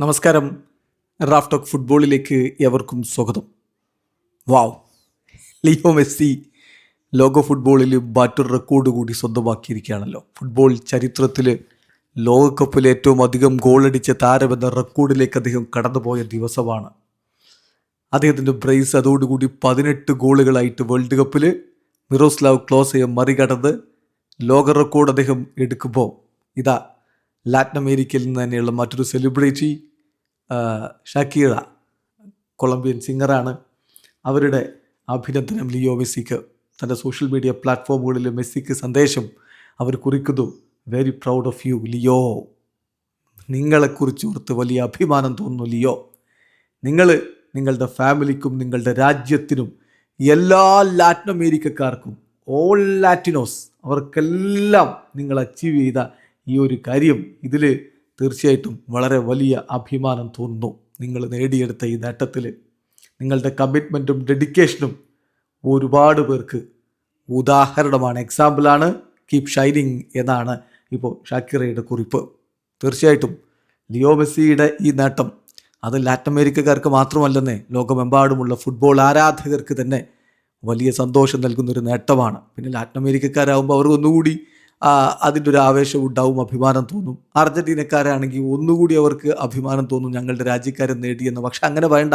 നമസ്കാരം. Raf talk ഫുട്ബോളിലേക്ക് ഏവർക്കും സ്വാഗതം. വാവ്, ലിയോ മെസ്സി ലോക ഫുട്ബോളിൽ മറ്റൊരു റെക്കോർഡ് കൂടി സ്വന്തമാക്കിയിരിക്കുകയാണല്ലോ. ഫുട്ബോൾ ചരിത്രത്തിൽ ലോകകപ്പിൽ ഏറ്റവും അധികം ഗോളടിച്ച താരമെന്ന റെക്കോർഡിലേക്ക് അദ്ദേഹം കടന്നുപോയ ദിവസമാണ്. അദ്ദേഹത്തിൻ്റെ ബ്രേസ് അതോടുകൂടി 18 ഗോളുകളായിട്ട് വേൾഡ് കപ്പിൽ മിറോസ്ലാവ് ക്ലോസയെ മറികടന്ന് ലോക റെക്കോർഡ് അദ്ദേഹം എടുക്കുമ്പോൾ ഇതാ ലാറ്റിൻ അമേരിക്കയിൽ നിന്ന് തന്നെയുള്ള മറ്റൊരു സെലിബ്രിറ്റി ഷക്കീറ, കൊളംബിയൻ സിംഗറാണ്. അവരുടെ അഭിനന്ദനം ലിയോ മെസ്സിക്ക്. തൻ്റെ സോഷ്യൽ മീഡിയ പ്ലാറ്റ്ഫോമുകളിൽ മെസ്സിക്ക് സന്ദേശം അവർ കുറിക്കുന്നു. Very proud of you Leo. നിങ്ങളെക്കുറിച്ച് ഓർത്ത് വലിയ അഭിമാനം തോന്നുന്നു ലിയോ. നിങ്ങളുടെ ഫാമിലിക്കും നിങ്ങളുടെ രാജ്യത്തിനും എല്ലാ ലാറ്റിൻ അമേരിക്കക്കാർക്കും, ഓൾ ലാറ്റിനോസ്, അവർക്കെല്ലാം നിങ്ങൾ അച്ചീവ് ചെയ്ത ഈ ഒരു കാര്യം, ഇതിൽ തീർച്ചയായിട്ടും വളരെ വലിയ അഭിമാനം തോന്നുന്നു. നിങ്ങൾ നേടിയെടുത്ത ഈ നേട്ടത്തിൽ നിങ്ങളുടെ കമ്മിറ്റ്മെൻറ്റും ഡെഡിക്കേഷനും ഒരുപാട് പേർക്ക് ഉദാഹരണമാണ്, എക്സാമ്പിളാണ്. കീപ് ഷൈനിങ് എന്നാണ് ഇപ്പോൾ ഷാക്കിറയുടെ കുറിപ്പ്. തീർച്ചയായിട്ടും ലിയോ മെസ്സിയുടെ ഈ നേട്ടം അത് ലാറ്റിൻ അമേരിക്കക്കാർക്ക് മാത്രമല്ലെന്നേ, ലോകമെമ്പാടുമുള്ള ഫുട്ബോൾ ആരാധകർക്ക് തന്നെ വലിയ സന്തോഷം നൽകുന്നൊരു നേട്ടമാണ്. പിന്നെ ലാറ്റിൻ അമേരിക്കക്കാരാകുമ്പോൾ അവർക്ക് ഒന്നുകൂടി അതിൻ്റെ ഒരു ആവേശം ഉണ്ടാവും, അഭിമാനം തോന്നും. അർജൻറ്റീനക്കാരാണെങ്കിൽ ഒന്നുകൂടി അവർക്ക് അഭിമാനം തോന്നും, ഞങ്ങളുടെ രാജ്യക്കാരൻ നേടിയെന്ന്. പക്ഷെ അങ്ങനെ വേണ്ട.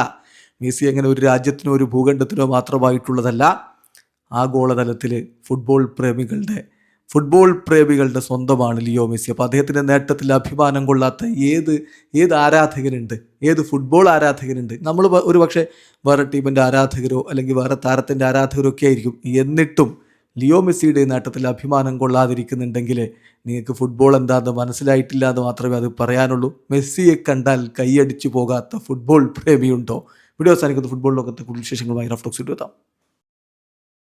മെസ്സി അങ്ങനെ ഒരു രാജ്യത്തിനോ ഒരു ഭൂഖണ്ഡത്തിനോ മാത്രമായിട്ടുള്ളതല്ല. ആഗോളതലത്തിൽ ഫുട്ബോൾ പ്രേമികളുടെ സ്വന്തമാണ് ലിയോ മെസ്സി. അപ്പോൾ അദ്ദേഹത്തിൻ്റെ നേട്ടത്തിൽ അഭിമാനം കൊള്ളാത്ത ഏത് ആരാധകനുണ്ട്, ഏത് ഫുട്ബോൾ ആരാധകനുണ്ട്? നമ്മൾ ഒരു പക്ഷേ വേറെ ടീമിൻ്റെ ആരാധകരോ അല്ലെങ്കിൽ വേറെ താരത്തിൻ്റെ ആരാധകരോ ഒക്കെ ആയിരിക്കും. എന്നിട്ടും ലിയോ മെസ്സിയുടെ നേട്ടത്തിൽ അഭിമാനം കൊള്ളാതിരിക്കുന്നുണ്ടെങ്കിൽ നിങ്ങൾക്ക് ഫുട്ബോൾ എന്താണെന്ന് മനസ്സിലായിട്ടില്ല എന്ന് മാത്രമേ അത് പറയാനുള്ളൂ. മെസ്സിയെ കണ്ടാൽ കൈയടിച്ചു പോകാത്ത ഫുട്ബോൾ പ്രേമിയുണ്ടോ? വീഡിയോ അവസാനിക്കുന്ന ഫുട്ബോൾ ലോകത്തെ കൂടുതൽ വിശേഷങ്ങളുമായി റാഫ് ടോക്സിൽ എത്താം.